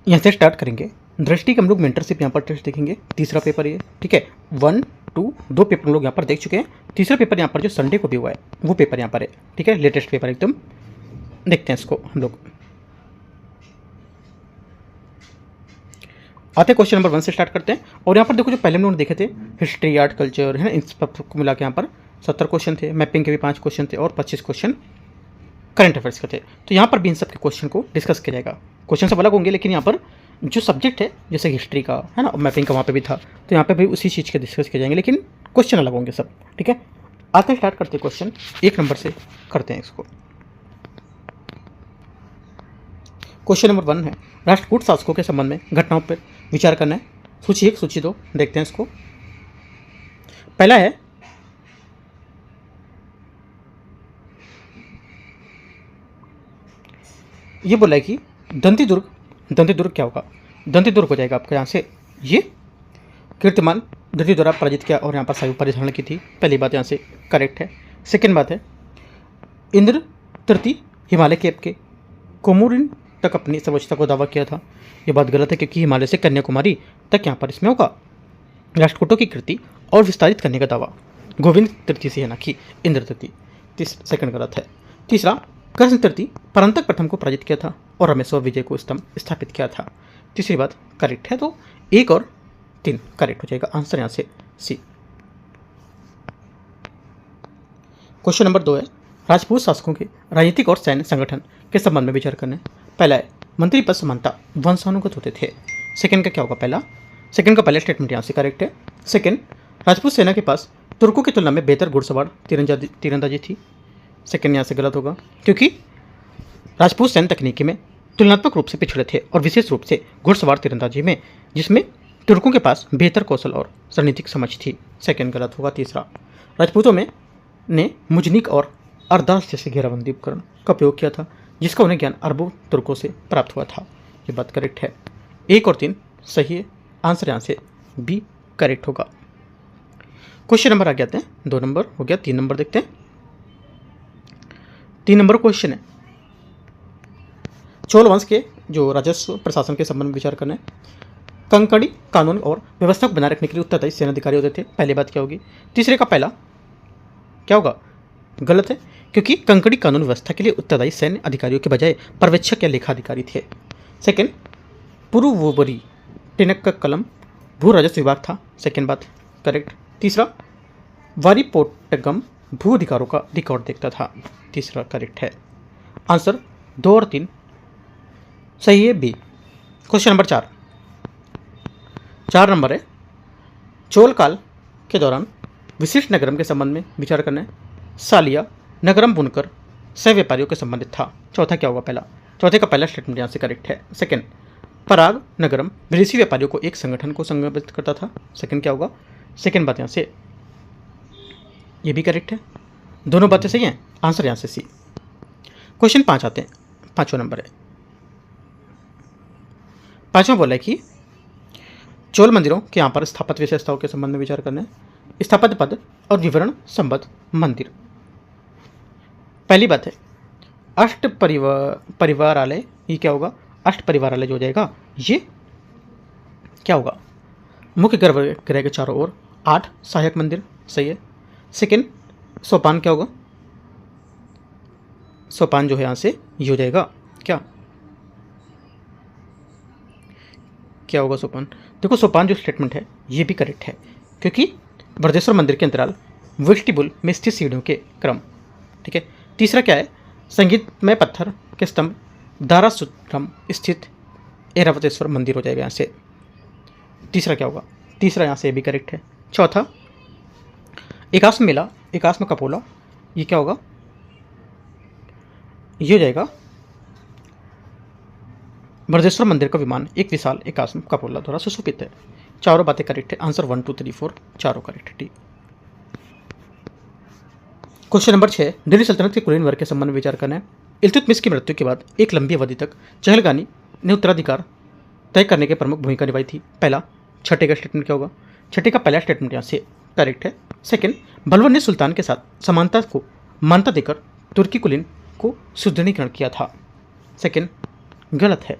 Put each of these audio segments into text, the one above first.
यहाँ से स्टार्ट करेंगे। दृष्टि के हम लोग मेंटरशिप यहाँ पर टेस्ट देखेंगे, तीसरा पेपर ये, ठीक है। 1, 2 दो पेपर हम लोग यहाँ पर देख चुके हैं। तीसरा पेपर यहाँ पर जो संडे को भी हुआ है वो पेपर यहाँ पर है, ठीक है। लेटेस्ट पेपर एकदम, देखते हैं इसको हम लोग। आते हैं क्वेश्चन नंबर 1 से स्टार्ट करते हैं। और यहाँ पर देखो जो पहले हम लोगों ने देखे थे हिस्ट्री, आर्ट, कल्चर, है ना, इन सब को मिला के यहाँ पर 70 क्वेश्चन थे। मैपिंग के भी 5 क्वेश्चन थे और 25 क्वेश्चन करंट अफेयर्स के थे। तो यहाँ पर भी इन सब के क्वेश्चन को डिस्कस किया जाएगा। क्वेश्चन सब अलग होंगे लेकिन यहाँ पर जो सब्जेक्ट है जैसे हिस्ट्री का है ना, मैपिंग का वहाँ पे भी था, तो यहाँ पे भी उसी चीज़ के डिस्कस किए जाएंगे लेकिन क्वेश्चन अलग होंगे सब, ठीक है। आते हैं, स्टार्ट करते हैं क्वेश्चन 1 नंबर से करते हैं इसको। क्वेश्चन नंबर 1 है, राष्ट्रकूट शासकों के संबंध में घटनाओं पर विचार करना है। सूची 1, सूची 2 देखते हैं इसको। पहला है ये बोला है कि दंती दुर्ग क्या होगा? दंती दुर्ग हो जाएगा आपका यहाँ से ये कीर्तिमान दंती द्वारा पराजित किया और यहाँ पर सायु परिधारण की थी। पहली बात यहाँ से करेक्ट है। सेकेंड बात है इंद्र तृतीय हिमालय केप के कोमोरिन तक अपनी सर्वोच्चता को दावा किया था। ये बात गलत है क्योंकि हिमालय से कन्याकुमारी तक यहाँ पर इसमें होगा राष्ट्रकूटों की कृति और विस्तारित करने का दावा गोविंद तृतीय से है ना कि इंद्र तृतीय। सेकंड गलत है। तीसरा कृष्ण तृतीय परंतक प्रथम को पराजित किया था और रामेश्वर विजय को स्तंभ स्थापित किया था। तीसरी बात करेक्ट है। तो 1 और 3 करेक्ट हो जाएगा। आंसर यहाँ से सी। क्वेश्चन नंबर 2 है, राजपूत शासकों के राजनीतिक और सैन्य संगठन के संबंध में विचार करना है। पहला है मंत्री पद समानता वंशानुगत होते थे। सेकंड का क्या होगा? सेकंड का पहला स्टेटमेंट यहाँ से करेक्ट है। सेकंड, राजपूत सेना के पास तुर्कों की तुलना में बेहतर घुड़सवार तीरंदाजी थी। सेकंड यहाँ से गलत होगा क्योंकि राजपूत सैन्य तकनीकी में तुलनात्मक रूप से पिछड़े थे और विशेष रूप से घुड़सवार तीरंदाजी में, जिसमें तुर्कों के पास बेहतर कौशल और रणनीतिक समझ थी। सेकंड गलत होगा। तीसरा, राजपूतों में ने मुजनिक और अरदास जैसे घेराबंदी उपकरण का उपयोग किया था जिसका उन्हें ज्ञान अरबों तुर्कों से प्राप्त हुआ था। ये बात करेक्ट है। 1 और 3 सही है। आंसर यहाँ से बी करेक्ट होगा। क्वेश्चन नंबर आगे आते हैं। 2 नंबर हो गया, 3 नंबर देखते हैं। 3 नंबर क्वेश्चन है, चोल वंश के जो राजस्व प्रशासन के संबंध में विचार करना है। कंकड़ी कानून और व्यवस्था को बनाए रखने के लिए उत्तरदायी सेनाधिकारी होते थे। पहली बात क्या होगी? तीसरे का पहला क्या होगा? गलत है क्योंकि कंकड़ी कानून व्यवस्था के लिए उत्तरदायी सैन्य अधिकारियों के बजाय पर्यवेक्षक या लेखाधिकारी थे। सेकंड, पुरुवोबरी टेनक का कलम भू राजस्व विभाग था। सेकंड बात करेक्ट। तीसरा, वारीपोटगम भू अधिकारों का रिकॉर्ड देखता था। तीसरा करेक्ट है। आंसर 2 और 3 सही है, बी। क्वेश्चन नंबर 4 नंबर है, चोल काल के दौरान विशिष्ट नगरम के संबंध में विचार करना है। सालिया नगरम बुनकर सह व्यापारियों के संबंधित था। चौथा क्या होगा? चौथे का पहला स्टेटमेंट यहाँ से करेक्ट है। सेकंड, पराग नगरम विदेशी व्यापारियों को एक संगठन को संगठित करता था। सेकंड क्या होगा? सेकंड बात यहाँ से ये भी करेक्ट है। दोनों बातें सही हैं। आंसर यहाँ से सी। क्वेश्चन 5 आते हैं। 5वां नंबर है, 5वां बोला है कि चोल मंदिरों के यहाँ पर स्थापत्य विशेषताओं के संबंध में विचार करना है। स्थापत्य पद और विवरण संबद्ध मंदिर। पहली बात है अष्ट परिवारालय। ये क्या होगा? अष्ट परिवारालय जो हो जाएगा ये क्या होगा? मुख्य गर्भगृह के चारों ओर 8 सहायक मंदिर। सही है। सेकंड, सोपान क्या होगा? सोपान जो है यहाँ से ये हो जाएगा क्या होगा सोपान? देखो सोपान जो स्टेटमेंट है ये भी करेक्ट है क्योंकि बृहदेश्वर मंदिर के अंतराल वेस्टिबुल में स्थित सीढ़ियों के क्रम। ठीक है। तीसरा क्या है? संगीतमय पत्थर के स्तंभ दारासुत्रम स्थित ऐरावतेश्वर मंदिर हो जाएगा यहाँ से। तीसरा क्या होगा? तीसरा यहाँ से भी करेक्ट है। चौथा, एकाश्म मेला एकाश्म कपोला। ये क्या होगा? ये हो जाएगा बृहदेश्वर मंदिर का विमान एक विशाल एकाश्म कपोला द्वारा सुशोभित है। चारों बातें करेक्ट है। आंसर 1 2 3 4 चारों करेक्ट है। क्वेश्चन नंबर 6, दिल्ली सल्तनत के कुलीन वर्ग के संबंध में विचार करना है। इल्तुतमिश की मृत्यु के बाद एक लंबी अवधि तक चहलगानी ने उत्तराधिकार तय करने की प्रमुख भूमिका निभाई थी। पहला, छठे का स्टेटमेंट क्या होगा? छठे का पहला स्टेटमेंट यहाँ से करेक्ट है। सेकंड, बलवन ने सुल्तान के साथ समानता को मान्यता देकर तुर्की कुलीन को सुदृढ़ीकरण किया था। सेकंड गलत है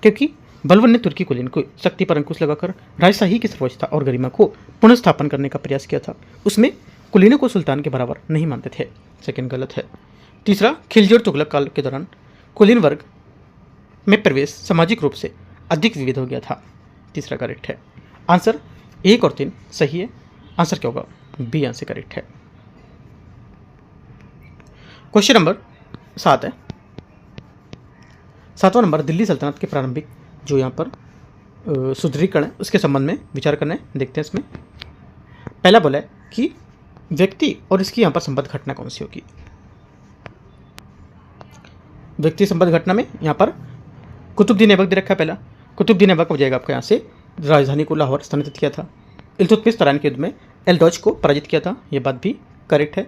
क्योंकि बलबन ने तुर्की कुलीन को शक्ति पर अंकुश लगाकर राजशाही की सर्वोच्चता और गरिमा को पुनर्स्थापन करने का प्रयास किया था। उसमें कुलीनों को सुल्तान के बराबर नहीं मानते थे। सेकंड गलत है। तीसरा, खिलजी और तुगलक काल के दौरान कुलीन वर्ग में प्रवेश सामाजिक रूप से अधिक विविध हो गया था। तीसरा करेक्ट है। आंसर 1 और 3 सही है। आंसर क्या होगा? बी आंसर करेक्ट है। क्वेश्चन नंबर 7 है। 7वां नंबर, दिल्ली सल्तनत के प्रारंभिक जो यहाँ पर सुदृढ़ीकरण है उसके संबंध में विचार करना है। देखते हैं इसमें। पहला बोला है कि व्यक्ति और इसकी यहाँ पर संबद्ध घटना कौन सी होगी। व्यक्ति संबद्ध घटना में यहाँ पर कुतुबुद्दीन ऐबक दे रखा है। पहला कुतुबुद्दीन ऐबक हो जाएगा आपका यहाँ से राजधानी को लाहौर स्थानांतरित किया था। इल्तुतमिश तराइन के युद्ध में एलदौज को पराजित किया था, ये बात भी करेक्ट है।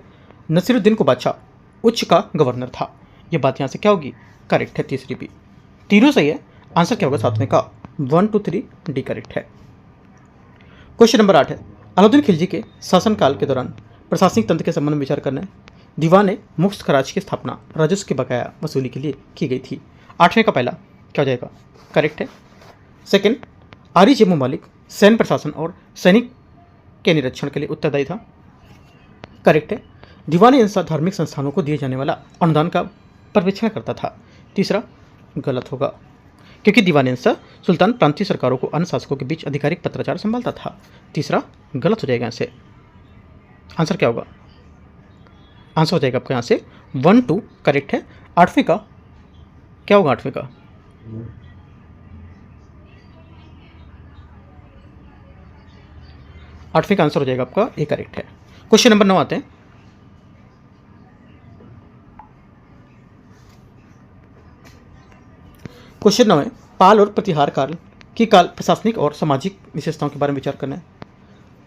नसीरुद्दीन को बादशाह उच्च का गवर्नर था, ये बात यहाँ से क्या होगी? करेक्ट है। तीसरी भी, तीनों सही है। आंसर क्या होगा 7वें का? 1 2 3 डी करेक्ट है। क्वेश्चन नंबर 8 है। अलाउद्दीन खिलजी के शासनकाल के दौरान प्रशासनिक तंत्र के संबंध में विचार करना है। दीवान मुफ्त खराज की स्थापना राजस्व की बकाया वसूली के लिए की गई थी। 8वें का पहला क्या हो जाएगा? करेक्ट है। सेकंड, आरिज ममालिक सैन्य प्रशासन और सैनिक के निरीक्षण के लिए उत्तरदायी था। करेक्ट है। दीवान धार्मिक संस्थानों को दिए जाने वाला अनुदान का पर्यवेक्षण करता था। तीसरा गलत होगा, क्योंकि दीवान सुल्तान प्रांतीय सरकारों को अन्य शासकों के बीच आधिकारिक पत्राचार संभालता था। तीसरा गलत हो जाएगा यहाँ से। आंसर क्या होगा? आंसर हो जाएगा आपका यहाँ से 1 2 करेक्ट है। 8वें का क्या होगा? 8वें का 8वें का आंसर हो जाएगा आपका ए करेक्ट है। क्वेश्चन नंबर 9 आते हैं। क्वेश्चन 9 है। पाल और प्रतिहार काल की काल प्रशासनिक और सामाजिक विशेषताओं के बारे में विचार करना है।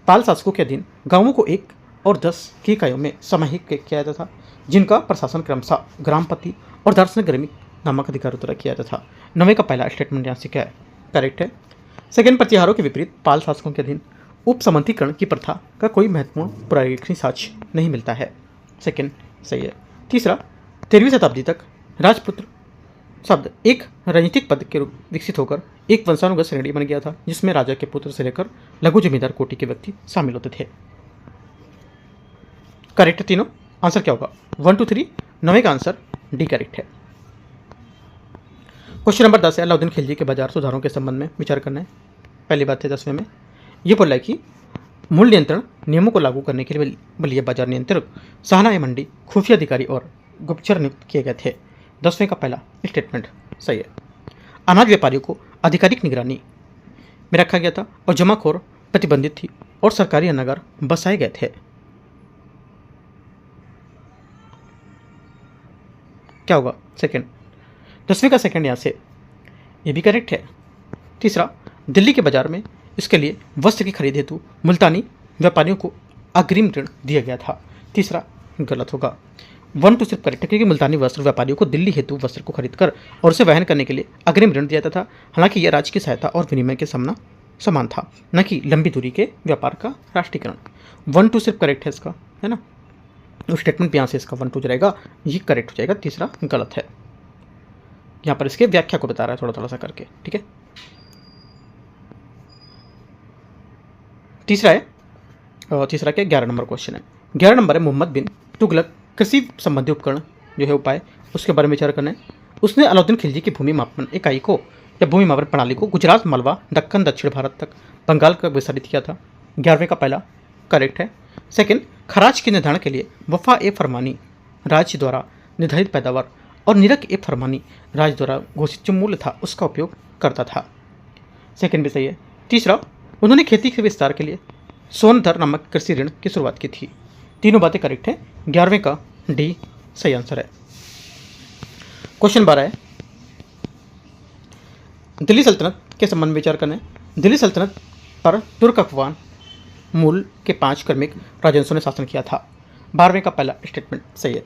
पाल शासकों के अधीन गांवों को 1 और 10 की इकाइयों में समाहित किया जाता था, जिनका प्रशासन क्रमशः ग्रामपति और दार्शनिक गर्मी नामक अधिकारों द्वारा किया जाता था। 9वें का पहला स्टेटमेंट यहाँ से क्या है? करेक्ट है। सेकंड, प्रतिहारों के विपरीत पाल शासकों के अधीन उपसमंथीकरण की प्रथा का कोई महत्वपूर्ण पुरातात्विक साक्ष्य नहीं मिलता है। सेकंड सही है। तीसरा, 13वीं शताब्दी तक राजपुत्र शब्द एक राजनीतिक पद के रूप विकसित होकर एक वंशानुगत श्रेणी बन गया था, जिसमें राजा के पुत्र से लेकर लघु जमींदार कोटि के व्यक्ति शामिल होते थे। करेक्ट है तीनों। आंसर क्या होगा? 1 2 3। 9वें का आंसर डी करेक्ट है। क्वेश्चन नंबर 10 है। अलाउद्दीन खिलजी के बाजार सुधारों के संबंध में विचार करना है। पहली बात है 10वें में ये बोला है कि मूल्य नियंत्रण नियमों को लागू करने के लिए बाजार नियंत्रक, शाहनाए मंडी, खुफिया अधिकारी और गुप्तचर नियुक्त किए गए थे। 10वें का पहला स्टेटमेंट सही है। अनाज व्यापारियों को आधिकारिक निगरानी में रखा गया था और जमाखोर प्रतिबंधित थी और सरकारी अन्नागार बसाए गए थे। क्या होगा? सेकंड। 10वें का सेकंड यहाँ से ये भी करेक्ट है। तीसरा, दिल्ली के बाजार में इसके लिए वस्त्र की खरीद हेतु मुल्तानी व्यापारियों को अग्रिम ऋण दिया गया था। तीसरा गलत होगा। 1 2 सिर्फ करेक्ट है, क्योंकि मुल्तानी वस्त्र व्यापारियों को दिल्ली हेतु वस्त्र को खरीदकर और उसे वहन करने के लिए अग्रिम ऋण दिया जाता था। हालांकि यह राज्य की सहायता और विनिमय के समान था, न कि लंबी दूरी के व्यापार का राष्ट्रीयकरण। 1 2 सिर्फ करेक्ट है इसका, है ना। तो स्टेटमेंट भी यहाँ से इसका 1 2 जाएगा, ये करेक्ट हो जाएगा। तीसरा गलत है। यहाँ पर इसके व्याख्या को बता रहा है थोड़ा थोड़ा सा करके, ठीक है। तीसरा है, तीसरा क्या? 11 नंबर क्वेश्चन है। 11 नंबर है, मोहम्मद बिन तुगलक कृषि संबंधी उपकरण जो है उपाय, उसके बारे में विचार करना है। उसने अलाउद्दीन खिलजी की भूमि मापन इकाई को या भूमि मापन प्रणाली को गुजरात, मालवा, दक्कन, दक्षिण भारत तक, बंगाल का विस्तारित किया था। 11वें का पहला करेक्ट है। सेकंड, खराज के निर्धारण के लिए वफा ए फरमानी राज्य द्वारा निर्धारित पैदावार और निरक ए फरमानी राज्य द्वारा घोषित जो मूल्य था उसका उपयोग करता था। सेकंड भी सही है। तीसरा, उन्होंने खेती के विस्तार के लिए सोनधर नामक कृषि ऋण की शुरुआत की थी। तीनों बातें करेक्ट है। 11वें का डी सही आंसर है। क्वेश्चन 12 है, दिल्ली सल्तनत के संबंध में विचार करना है। दिल्ली सल्तनत पर तुर्क अफगान मूल के 5 क्रमिक राजवंशों ने शासन किया था। 12वें का पहला स्टेटमेंट सही है।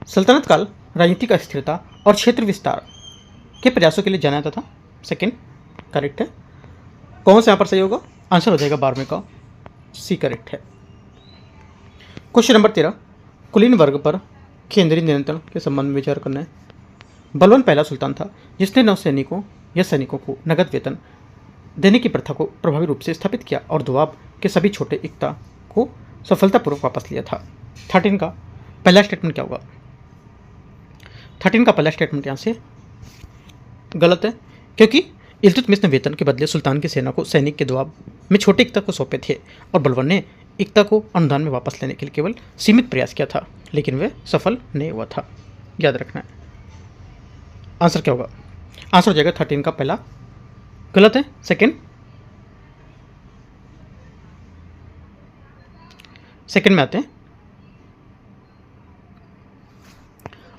सल्तनत काल राजनीतिक अस्थिरता और क्षेत्र विस्तार के प्रयासों के लिए जाना जाता था। सेकंड करेक्ट है। कौन सा यहाँ पर सही होगा? आंसर हो जाएगा 12वें का सी करेक्ट है। क्वेश्चन नंबर 13, कुलीन वर्ग पर केंद्रीय नियंत्रण के संबंध में विचार करना है। बलबन पहला सुल्तान था जिसने नौसैनिकों यह सैनिकों को नगद वेतन देने की प्रथा को प्रभावी रूप से स्थापित किया और दोआब के सभी छोटे एकता को सफलतापूर्वक वापस लिया था। 13 का पहला स्टेटमेंट क्या होगा? 13 का पहला स्टेटमेंट यहाँ से गलत है, क्योंकि इल्तुतमिश ने वेतन के बदले सुल्तान की सेना को सैनिक के दोआब में छोटे एकता को सौंपे थे और बलवर ने एकता को अनुदान में वापस लेने के लिए केवल सीमित प्रयास किया था, लेकिन वह सफल नहीं हुआ था। याद रखना है। आंसर क्या होगा? आंसर हो जाएगा 13 का पहला गलत है। सेकंड में आते हैं।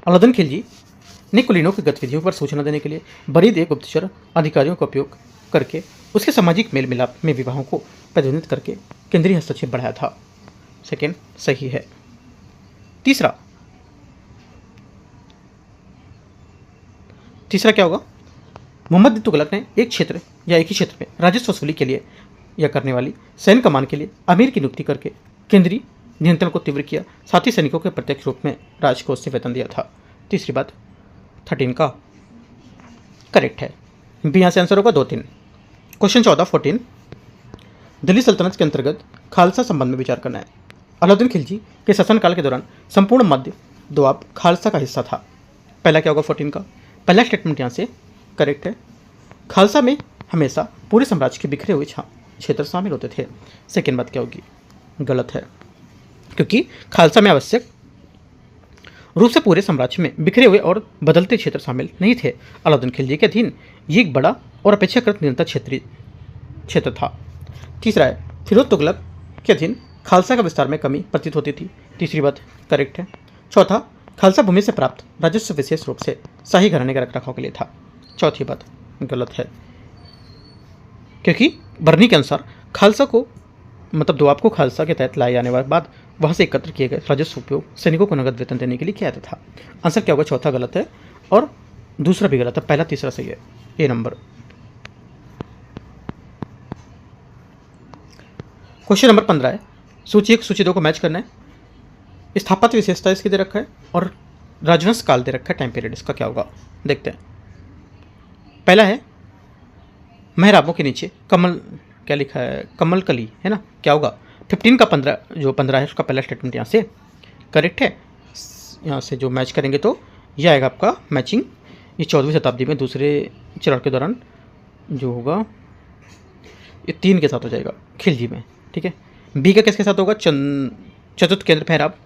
अलाउद्दीन खिलजी ने कुलीनों की गतिविधियों पर सूचना देने के लिए बरीद गुप्तचर अधिकारियों का उपयोग करके उसके सामाजिक मेल मिलाप में विवाहों को प्रतिबंधित करके केंद्रीय हस्तक्षेप बढ़ाया था। सेकंड सही है। तीसरा क्या होगा? मोहम्मद बिन तुगलक ने एक क्षेत्र या एक ही क्षेत्र में राजस्व वसूली के लिए या करने वाली सैन्य कमान के लिए अमीर की नियुक्ति करके केंद्रीय नियंत्रण को तीव्र किया, साथ ही सैनिकों के प्रत्यक्ष रूप में राजकोष से वेतन दिया था। तीसरी बात 13 का करेक्ट है। बी यहाँ से आंसर होगा 2-3। क्वेश्चन 14 दिल्ली सल्तनत के अंतर्गत खालसा संबंध में विचार करना है। अलाउद्दीन खिलजी के शासनकाल के दौरान संपूर्ण मध्य दोआब खालसा का हिस्सा था। पहला क्या होगा? 14 का पहला स्टेटमेंट यहाँ से करेक्ट है। खालसा में हमेशा पूरे साम्राज्य के बिखरे हुए क्षेत्र शामिल होते थे। सेकेंड बात क्या होगी? गलत है, क्योंकि खालसा में आवश्यक रूप से पूरे साम्राज्य में बिखरे हुए और बदलते क्षेत्र शामिल नहीं थे। अलाउद्दीन खिलजी के अधीन ये एक बड़ा और अपेक्षाकृत निरंतर क्षेत्र था। तीसरा है फिरोज तुगलक के अधीन खालसा का विस्तार में कमी प्रतीत होती थी। तीसरी बात करेक्ट है। चौथा खालसा भूमि से प्राप्त राजस्व विशेष रूप से शाही घराने के रखरखाव के लिए था। चौथी बात गलत है, क्योंकि बरनी के अनुसार खालसा को मतलब दोआब को खालसा के तहत लाए जाने के बाद वहाँ से एकत्र किए गए राजस्व उपयोग सैनिकों को नगद वेतन देने के लिए किया जाता था। आंसर क्या होगा? चौथा गलत है और दूसरा भी गलत है। पहला तीसरा सही है। ए नंबर। क्वेश्चन नंबर 15 है। सूची 1 सूची 2 को मैच करना है। स्थापत्य विशेषता इसकी दे रखा है और राजवंश काल दे रखा है। टाइम पीरियड इसका क्या होगा देखते हैं। पहला है मेहराबों के नीचे कमल, क्या लिखा है? कमल कली है ना, क्या होगा? 15 का 15 है उसका पहला स्टेटमेंट यहाँ से करेक्ट है। यहाँ से जो मैच करेंगे तो यह आएगा आपका मैचिंग। ये 14वीं शताब्दी में दूसरे चरण के दौरान जो होगा ये 3 के साथ हो जाएगा खिलजी में, ठीक है। बी का किसके साथ होगा? चतुर्थ केंद्र मेहराब।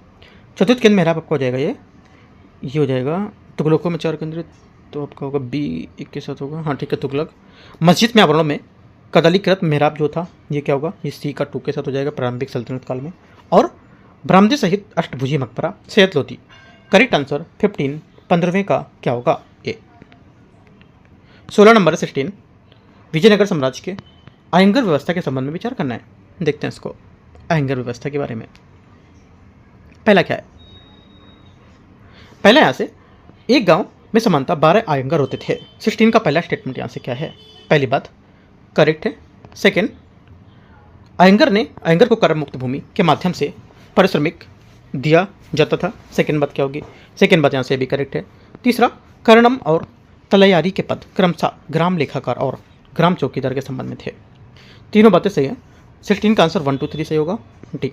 चतुर्थ केंद्र मेहराब आपका हो जाएगा ये हो जाएगा तुगलकों में 4 केंद्र, तो आपका होगा बी 1 के साथ होगा। हाँ ठीक है, तुगलक। मस्जिद में आवरणों में कदलीकृत मेहराब जो था ये क्या होगा? ये सी का 2 के साथ हो जाएगा प्रारंभिक सल्तनत काल में। और बरामदे सहित अष्टभुजी मकबरा सैयद लोधी। करेक्ट आंसर 15वें का क्या होगा? ए। 16 नंबर 16 विजयनगर साम्राज्य के अयंगर व्यवस्था के संबंध में विचार करना है। देखते हैं इसको अयंगर व्यवस्था के बारे में। पहला क्या है? पहला यहाँ से एक गांव में समानता 12 अयंगर होते थे। 16 का पहला स्टेटमेंट यहाँ से क्या है? पहली बात करेक्ट है। सेकंड अयंगर को कर मुक्त भूमि के माध्यम से पारिश्रमिक दिया जाता था। सेकंड बात क्या होगी? सेकंड बात यहाँ से भी करेक्ट है। तीसरा कर्णम और तलैयारी के पद क्रमशः ग्राम लेखाकार और ग्राम चौकीदार के संबंध में थे। तीनों बातें सही है। 16 का आंसर 1 2 3 सही होगा। डी।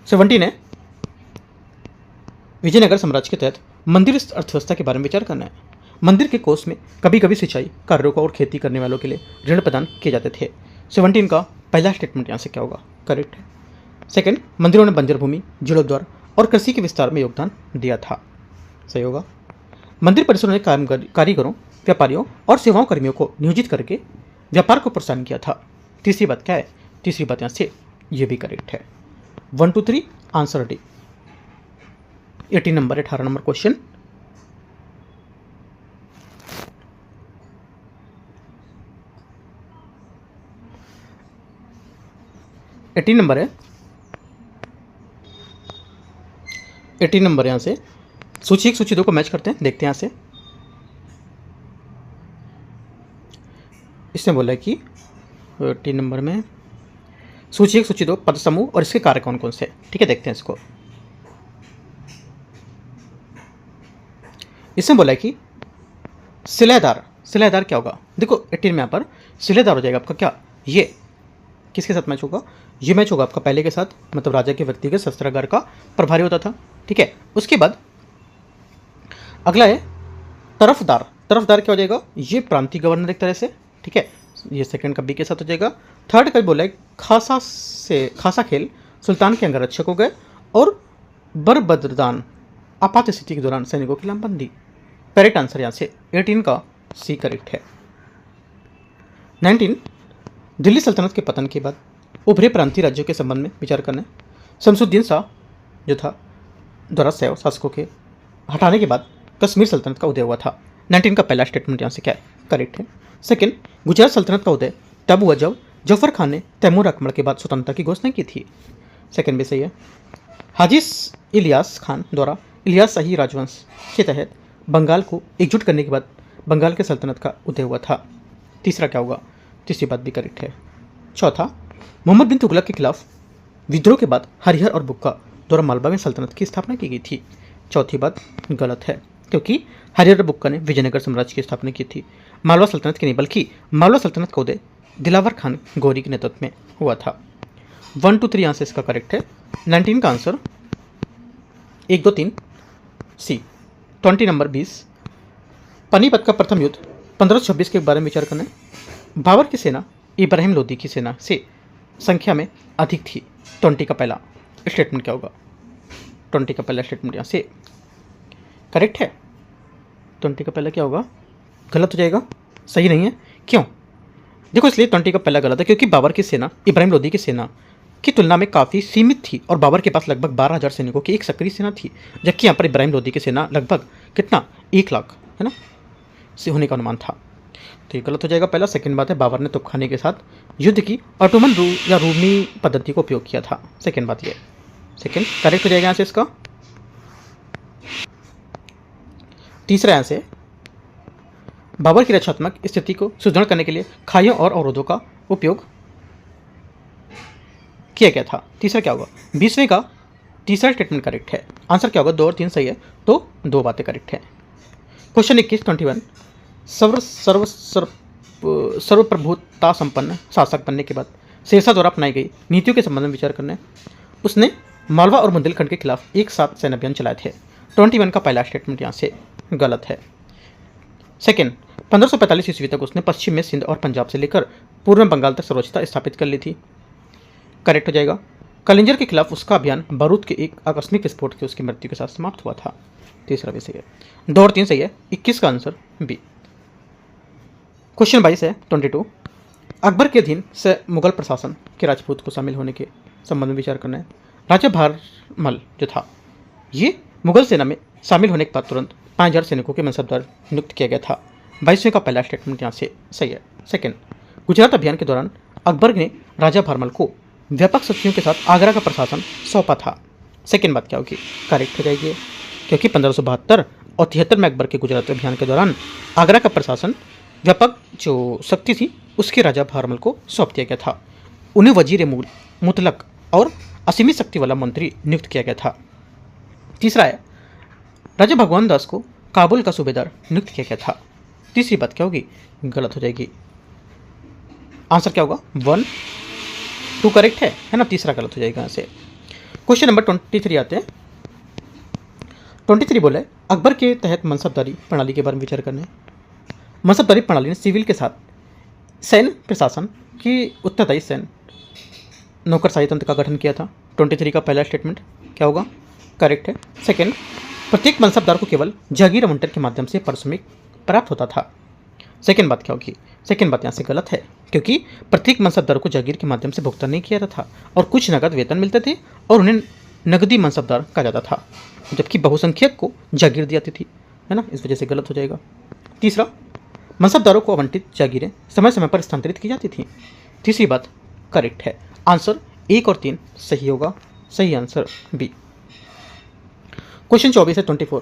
17 है विजयनगर साम्राज्य के तहत मंदिर अर्थव्यवस्था के बारे में विचार करना है। मंदिर के कोष में कभी कभी सिंचाई कार्यों को और खेती करने वालों के लिए ऋण प्रदान किए जाते थे। 17 का पहला स्टेटमेंट यहाँ से क्या होगा? करेक्ट है। सेकंड मंदिरों ने बंजर भूमि, जीर्णोद्धार और कृषि के विस्तार में योगदान दिया था। सही होगा। मंदिर परिसरों ने कारीगरों, व्यापारियों और सेवाओं कर्मियों को नियोजित करके व्यापार को प्रोत्साहन किया था। तीसरी बात क्या है? तीसरी बात यहाँ से ये भी करेक्ट है। 1 2 3 answer D. 18 number 18 number question. Number है 18 नंबर यहाँ से सूची 1 सूची 2 को मैच करते हैं। देखते हैं यहाँ से इसने बोला है कि 18 नंबर में सूची 1 सूची 2 पद समूह और इसके कार्य कौन कौन से, ठीक है। देखते हैं इसको। इसने बोला है कि सिलेदार क्या होगा? देखो 18 में यहाँ पर सिलेदार हो जाएगा आपका क्या, ये किसके साथ मैच होगा? ये मैच होगा आपका पहले के साथ, मतलब राजा के व्यक्तिगत शस्त्रागार का प्रभारी होता था। ठीक है, उसके बाद अगला है तरफदार। तरफदार क्या हो जाएगा? ये प्रांतीय गवर्नर एक तरह से। ठीक है, ये सेकंड का बी के साथ हो जाएगा। थर्ड का बोला है खासा खेल सुल्तान के अंगरक्षक हो गए और बरबद्रदान आपात स्थिति के दौरान सैनिकों की लामबंदी। करेक्ट आंसर यहाँ से 18 का सी करेक्ट है। 19 दिल्ली सल्तनत के पतन के बाद उभरे प्रांतीय राज्यों के संबंध में विचार करना है। शमसुद्दीन शाह जो था द्वारा शैव शासकों के हटाने के बाद कश्मीर सल्तनत का उदय हुआ था। 19 का पहला स्टेटमेंट यहाँ से क्या है? करेक्ट है। सेकंड, गुजरात सल्तनत का उदय तब हुआ जब जफर खान ने तैमूर आक्रमण के बाद स्वतंत्रता की घोषणा की थी। सेकंड भी सही है। हाजी इलियास खान द्वारा इलियास शाही राजवंश के तहत बंगाल को एकजुट करने के बाद बंगाल के सल्तनत का उदय हुआ था। तीसरा क्या होगा? तीसरी बात भी करेक्ट है। चौथा, मोहम्मद बिन तुगलक के खिलाफ विद्रोह के बाद हरिहर और बुक्का द्वारा मालवा में सल्तनत की स्थापना की गई थी। चौथी बात गलत है, क्योंकि हरिहर और बुक्का ने विजयनगर साम्राज्य की स्थापना की थी। मालवा सल्तनत की नहीं, बल्कि मालवा सल्तनत का उदय दिलावर खान गौरी के नेतृत्व में हुआ था। 1 2 3 यहाँ से इसका करेक्ट है। 19 का आंसर 1 2 3 सी। 20 नंबर 20, पानीपत का प्रथम युद्ध 1526 के बारे में विचार करना है। बाबर की सेना इब्राहिम लोदी की सेना से संख्या में अधिक थी। 20 का पहला स्टेटमेंट क्या होगा? 20 का पहला स्टेटमेंट यहाँ से करेक्ट है। 20 का पहला क्या होगा? गलत हो जाएगा, सही नहीं है। क्यों? देखो, इसलिए 20 का पहला गलत है क्योंकि बाबर की सेना इब्राहिम लोदी की सेना की तुलना में काफ़ी सीमित थी और बाबर के पास लगभग 12,000 सैनिकों की एक सक्रिय सेना थी, जबकि यहाँ पर इब्राहिम लोदी की सेना लगभग कितना 1 लाख है ना से होने का अनुमान था। तो ये गलत हो जाएगा पहला। सेकंड बात है, बाबर ने तोपखाने के साथ युद्ध की ऑटोमन या रूमी पद्धति को उपयोग किया था। सेकंड बात ये, सेकंड करेक्ट हो जाएगा यहाँ से इसका। तीसरा यहाँ से, बाबर की रक्षात्मक स्थिति को सुदृढ़ करने के लिए खाइयों और अवरोधों का उपयोग किया गया था। तीसरा क्या होगा? 20वें का तीसरा स्टेटमेंट करेक्ट है। आंसर क्या होगा? 2 और 3 सही है, तो 2 बातें करेक्ट है। क्वेश्चन 21 सर्वप्रभुता संपन्न शासक बनने के बाद शेरशाह द्वारा अपनाई गई नीतियों के संबंध में विचार करना है। उसने मालवा और बुंदेलखंड के खिलाफ एक साथ सैन्य अभियान चलाए थे। 21 का पहला स्टेटमेंट यहाँ से गलत है। सेकेंड, 1545 ईस्वी तक उसने पश्चिम में सिंध और पंजाब से लेकर पूर्व में बंगाल तक सर्वोच्चता स्थापित कर ली थी। करेक्ट हो जाएगा। कलिंजर के खिलाफ उसका अभियान बारूद के एक आकस्मिक विस्फोट के उसकी मृत्यु के साथ समाप्त हुआ था। तीसरा भी सही है। 2 और 3 सही है। 21 का आंसर बी। क्वेश्चन 22 है 22, अकबर के अधीन से मुगल प्रशासन के राजपूत को शामिल होने के संबंध में विचार करना है। राजा भारमल जो था, ये मुगल सेना में शामिल होने के बाद तुरंत 5000 सैनिकों के मनसबदार नियुक्त किया गया था। 22वें का पहला स्टेटमेंट यहाँ से सही है। सेकेंड, गुजरात अभियान के दौरान अकबर ने राजा भारमल को व्यापक शक्तियों के साथ आगरा का प्रशासन सौंपा था। सेकेंड बात क्या होगी? करेक्ट हो जाएगी, क्योंकि 1572 और 73 में अकबर के गुजरात अभियान के दौरान आगरा का प्रशासन व्यापक जो शक्ति थी उसके राजा भारमल को सौंप दिया गया था। उन्हें वजीर मुतलक और असीमित शक्ति वाला मंत्री नियुक्त किया गया था। तीसरा है, राजा भगवान दास को काबुल का सूबेदार नियुक्त किया गया था। तीसरी बात क्या होगी? गलत हो जाएगी। आंसर क्या होगा? 1 2 करेक्ट है ना। तीसरा गलत हो जाएगा यहाँ से। क्वेश्चन नंबर 23 आते हैं। 23 बोले, अकबर के तहत मनसबदारी प्रणाली के बारे में विचार करने। मनसबदारी प्रणाली ने सिविल के साथ सैन्य प्रशासन की उत्तरदायी सैन्य नौकरशाही तंत्र का गठन किया था। 23 का पहला स्टेटमेंट क्या होगा? करेक्ट है। सेकेंड, प्रत्येक मनसबदार को केवल जागीर आवंटन के माध्यम से पारिश्रमिक प्राप्त होता था। सेकेंड बात क्या होगी? सेकेंड बात यहाँ से गलत है, क्योंकि प्रत्येक मनसबदार को जागीर के माध्यम से भुगतान नहीं किया जाता था और कुछ नगद वेतन मिलते थे और उन्हें नगदी मनसबदार कहा जाता था, जबकि बहुसंख्यक को जागीर दी जाती थी, है ना। इस वजह से गलत हो जाएगा। तीसरा, मनसबदारों को आवंटित जागीरें समय समय पर स्थानांतरित की जाती थी। तीसरी बात करेक्ट है। आंसर 1 और 3 सही होगा। सही आंसर बी। क्वेश्चन 24 है 24,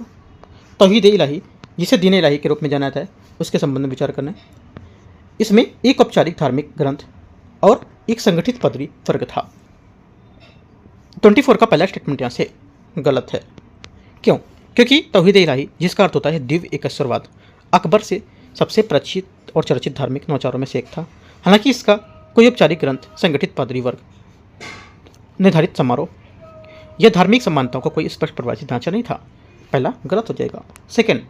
तौहीद इलाही जिसे दीन इलाही के रूप में जाना जाता है उसके संबंध में विचार करना है। इसमें एक औपचारिक धार्मिक ग्रंथ और एक संगठित पदवी वर्ग था। 24 का पहला स्टेटमेंट यहाँ से गलत है। क्यों? क्योंकि तौहीद इलाही जिसका अर्थ होता है दिव्य एकस्वरवाद, अकबर से सबसे परिचित और चर्चित धार्मिक नवाचारों में से एक था। हालांकि इसका कोई औपचारिक ग्रंथ, संगठित पादरी वर्ग, निर्धारित समारोह या धार्मिक समानताओं का कोई स्पष्ट परिभाषित ढांचा नहीं था। पहला गलत हो जाएगा। सेकेंड,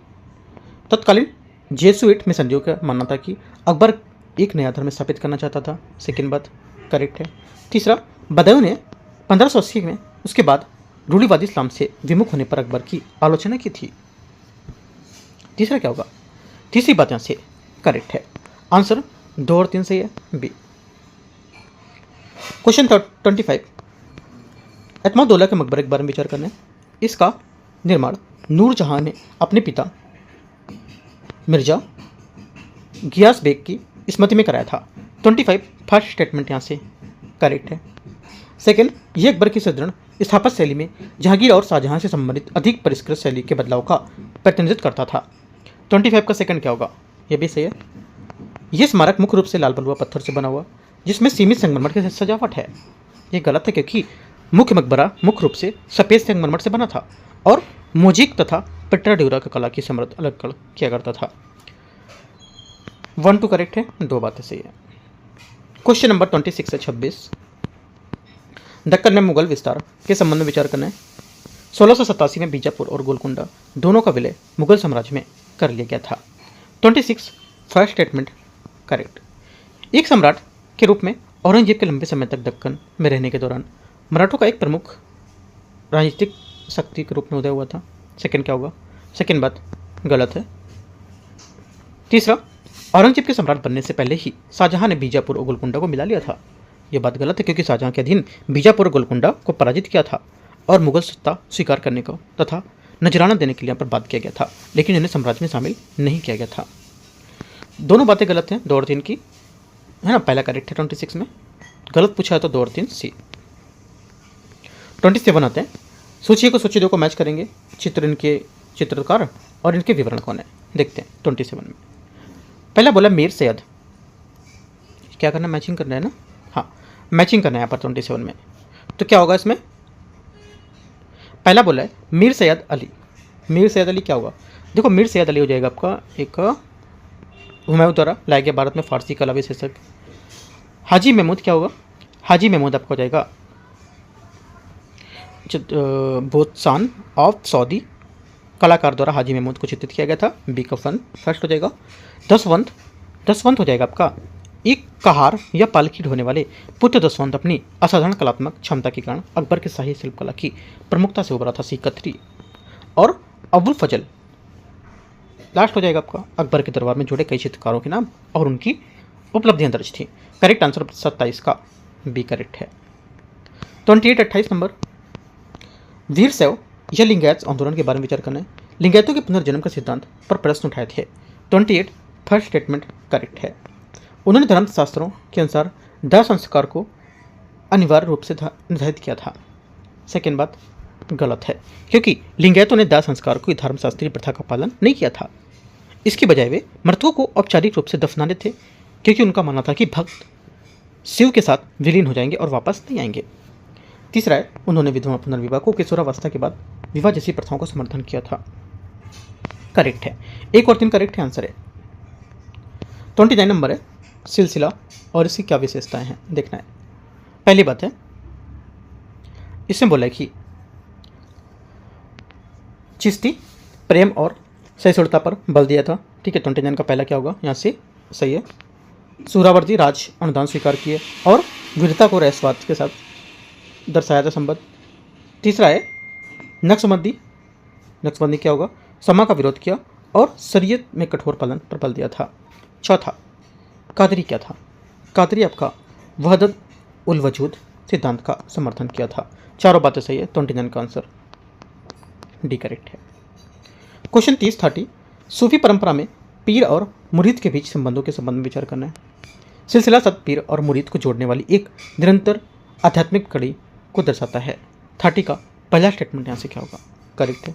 तत्कालीन जेसुइट मिशनरियों का मानना था कि अकबर एक नया धर्म स्थापित करना चाहता था। सेकेंड बात करेक्ट है। तीसरा, बदायूं ने 1580 में उसके बाद रूढ़िवादी इस्लाम से विमुख होने पर अकबर की आलोचना की थी। तीसरा क्या होगा? तीसरी बात यहाँ से करेक्ट है। आंसर 2 और 3 सही है, बी। क्वेश्चन 25, एतमादुल्ला के मकबरे के बारे में विचार करना है। इसका निर्माण नूरजहां ने अपने पिता मिर्जा गियास बेग की स्मृति में कराया था। 25 फर्स्ट स्टेटमेंट यहाँ से करेक्ट है। सेकेंड, ये अकबर की सुदृढ़ स्थापत्य शैली में जहांगीर और शाहजहां से संबंधित अधिक परिष्कृत शैली के बदलाव का प्रतिनिधित्व करता था। 25 का सेकंड क्या होगा? ये भी सही है। यह स्मारक मुख्य रूप से लाल बलुआ पत्थर से बना हुआ, जिसमें सीमित संगमरमर की सजावट है। ये गलत है, क्योंकि मुख्य मकबरा मुख्य रूप से सफ़ेद संगमरमर से बना था और मोजिक तथा पेट्रा ड्यूरा की कला की समृद्ध अलग किया करता था। 1 2 करेक्ट है, 2 बातें सही है। क्वेश्चन नंबर 26 से 26, दक्कन में मुगल विस्तार के संबंध में विचार करना है। 1687 में बीजापुर और गोलकुंडा दोनों का विलय मुगल साम्राज्य में कर लिया गया था। 26 फर्स्ट स्टेटमेंट करेक्ट। एक सम्राट के रूप में औरंगजेब के लंबे समय तक दक्कन में रहने के दौरान मराठों का एक प्रमुख राजनीतिक शक्ति के रूप में उदय हुआ था। सेकंड क्या होगा? सेकंड बात गलत है। तीसरा, औरंगजेब के सम्राट बनने से पहले ही शाहजहां ने बीजापुर और गोलकुंडा को मिला लिया था। यह बात गलत है, क्योंकि शाहजहां के अधीन बीजापुर और गोलकुंडा को पराजित किया था और मुगल सत्ता स्वीकार करने को तथा नजराना देने के लिए पर बात किया गया था, लेकिन इन्हें साम्राज्य में शामिल नहीं किया गया था। दोनों बातें गलत हैं, 2 और 3 की है ना। पहला करेक्ट है 26 में, गलत पूछा है तो 2 और 3 सी। 27 आते हैं। सूची को सूची 2 को मैच करेंगे, चित्र इनके चित्रकार और इनके विवरण कौन है, देखते हैं। 27 में पहला बोला मीर सैयद, क्या करना? मैचिंग करना है ना। हाँ, मैचिंग करना है यहाँ पर 27 में। तो क्या होगा इसमें? पहला बोला है मीर सैयद अली। मीर सैयद अली क्या होगा? देखो, मीर सैयद अली हो जाएगा आपका एक हुमायूं द्वारा लाया गया भारत में फारसी कला विशेषज्ञ। हाजी महमूद क्या होगा? हाजी महमूद आपका हो जाएगा बोत्सान ऑफ सऊदी कलाकार द्वारा हाजी महमूद को चित्रित किया गया था। बी का फर्स्ट हो जाएगा। दसवंत हो जाएगा आपका एक कहार या पालकी ढोने वाले पुत्र दसवंत अपनी असाधारण कलात्मक क्षमता के कारण अकबर के शाही शिल्पकला की प्रमुखता से उभरा था। सी और अबुल फजल लास्ट हो जाएगा आपका अकबर के दरबार में जुड़े कई चित्रकारों के नाम और उनकी उपलब्धियां दर्ज थी। करेक्ट आंसर 27 का बी करेक्ट है। 28 नंबर, वीर शैव या लिंगायत आंदोलन के बारे में विचार करना है। लिंगायतों के पुनर्जन्म का सिद्धांत पर प्रश्न उठाए थे। 28 फर्स्ट स्टेटमेंट करेक्ट है। उन्होंने धर्मशास्त्रों के अनुसार दाह संस्कार को अनिवार्य रूप से निर्धारित किया था। सेकेंड बात गलत है, क्योंकि लिंगायतों ने दाह संस्कार को धर्मशास्त्रीय प्रथा का पालन नहीं किया था। इसके बजाय वे मृतकों को औपचारिक रूप से दफनाने थे, क्योंकि उनका मानना था कि भक्त शिव के साथ विलीन हो जाएंगे और वापस नहीं आएंगे। तीसरा है, उन्होंने विधवा पुनर्विवाह को किशोरावस्था के बाद विवाह जैसी प्रथाओं का समर्थन किया था। करेक्ट है, 1 और 3 करेक्ट है आंसर है। 29 नंबर है सिलसिला और इसकी क्या विशेषताएं हैं देखना है। पहली बात है, इसमें बोला है कि चिश्ती प्रेम और सहिष्णुता पर बल दिया था। ठीक है, 29 का पहला क्या होगा? यहाँ से सही है। सुहरावर्दी राज अनुदान स्वीकार किए और वीरता को रहस्यवाद के साथ दर्शाया था संबंध। तीसरा है नक्शबंदी क्या होगा? समा का विरोध किया और शरीयत में कठोर पालन पर बल दिया था। चौथा कादरी क्या था? कादरी आपका वहदत उल वजूद सिद्धांत का समर्थन किया था। चारों बातें सही है, 29 का आंसर डी करेक्ट है। क्वेश्चन 30 सूफी परंपरा में पीर और मुरीद के बीच संबंधों के संबंध में विचार करना है। सिलसिला सत पीर और मुरीद को जोड़ने वाली एक निरंतर आध्यात्मिक कड़ी को दर्शाता है। 30 का पहला स्टेटमेंट यहाँ से क्या होगा? करेक्ट है।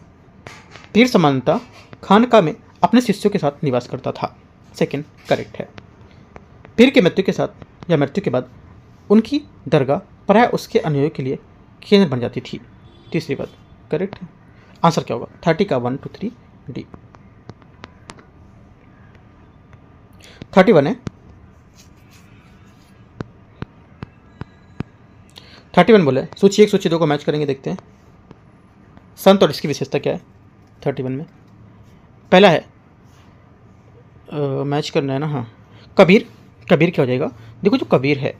पीर समानता खानका में अपने शिष्यों के साथ निवास करता था। सेकंड करेक्ट है। पीर की मृत्यु के साथ या मृत्यु के बाद उनकी दरगाह प्राय उसके अनुयायियों के लिए केंद्र बन जाती थी। तीसरी बात करेक्ट है। आंसर क्या होगा? 30 का 1 2 3 डी। 31 है। 31 बोले सूची 1 सूची 2 को मैच करेंगे, देखते हैं संत और इसकी विशेषता क्या है। 31 में पहला है मैच करना है ना, हाँ कबीर। कबीर क्या हो जाएगा, देखो जो कबीर है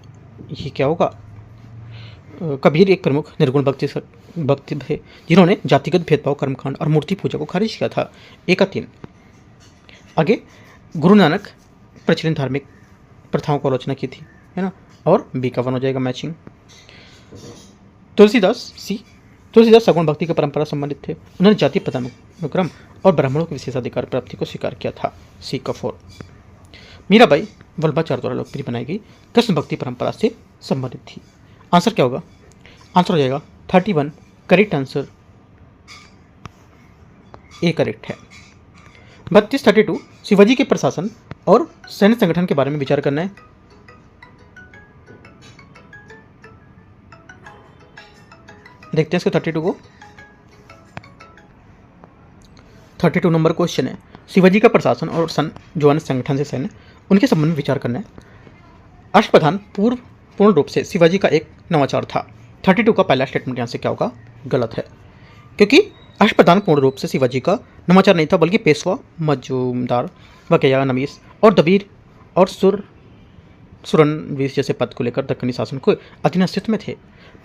ये क्या होगा, कबीर एक प्रमुख निर्गुण भक्ति है जिन्होंने जातिगत भेदभाव, कर्मकांड और मूर्ति पूजा को खारिज किया था। 1 का 3। आगे गुरु नानक प्रचलित धार्मिक प्रथाओं को आलोचना की थी, है ना, और बी का 1 हो जाएगा मैचिंग। तुलसीदास सी। तुलसीदास सगुण भक्ति की परंपरा संबंधित थे। उन्होंने जाति पदानुक्रम और ब्राह्मणों के विशेषाधिकार प्राप्ति को स्वीकार किया था। सी का 4। मीराबाई वल्लभाचार्य द्वारा लोकप्रिय बनाई गई कृष्ण भक्ति परंपरा से संबंधित थी। आंसर क्या होगा, आंसर हो जाएगा 31। करेक्ट आंसर ए करेक्ट है। 32 32 शिवाजी के प्रशासन और सैन्य संगठन के बारे में विचार करना है। देखते हैं इसको 32 को। 32 नंबर क्वेश्चन है, शिवाजी का प्रशासन और जो अन्य संगठन से सैन्य उनके संबंध में विचार करना है। अष्टप्रधान पूर्ण रूप से शिवाजी का एक नवाचार था। 32 का पहला स्टेटमेंट यहाँ से क्या होगा, गलत है, क्योंकि अष्टप्रधान पूर्ण रूप से शिवाजी का नवाचार नहीं था, बल्कि पेशवा, मजूमदार, वकैया, नवीस और दबीर और सुरनवीस जैसे पद को लेकर दक्कनी शासन को अधीन अस्तित्व में थे।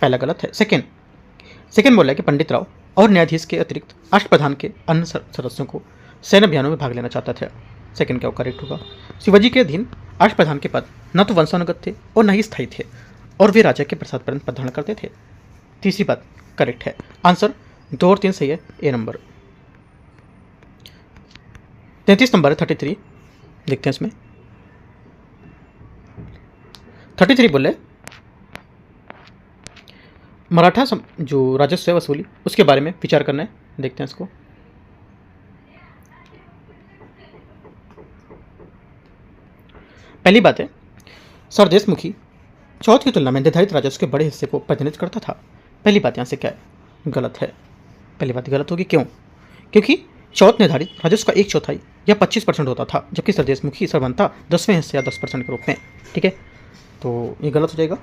पहला गलत है। सेकेंड बोला कि पंडित राव और न्यायाधीश के अतिरिक्त अष्टप्रधान के अन्य सदस्यों को सैन्य अभियानों में भाग लेना चाहता था। सेकेंड क्या करेक्ट होगा। शिवाजी के अधीन अष्टप्रधान के पद न तो वंशानुगत थे और न ही स्थायी थे, और वे राजा के प्रसाद पर पद धारण करते थे। तीसरी बात करेक्ट है। आंसर 2 और 3 सही है, ए नंबर। 33 नंबर है 33, देखते हैं इसमें। 33 बोले मराठा जो राजस्व है वसूली उसके बारे में विचार करना है, देखते हैं इसको। पहली बात है, सरदेशमुखी चौथ की तुलना में निर्धारित राजस्व के बड़े हिस्से को प्रतिनिधित्व करता था। पहली बात यहाँ से क्या है, गलत है। पहली बात गलत होगी, क्यों? क्योंकि चौथ निर्धारित राजस्व का 1/4 या 25% होता था, जबकि सरदेशमुखी सरबंता 10वें हिस्से या 10% के रूप में। ठीक है, तो ये गलत हो जाएगा।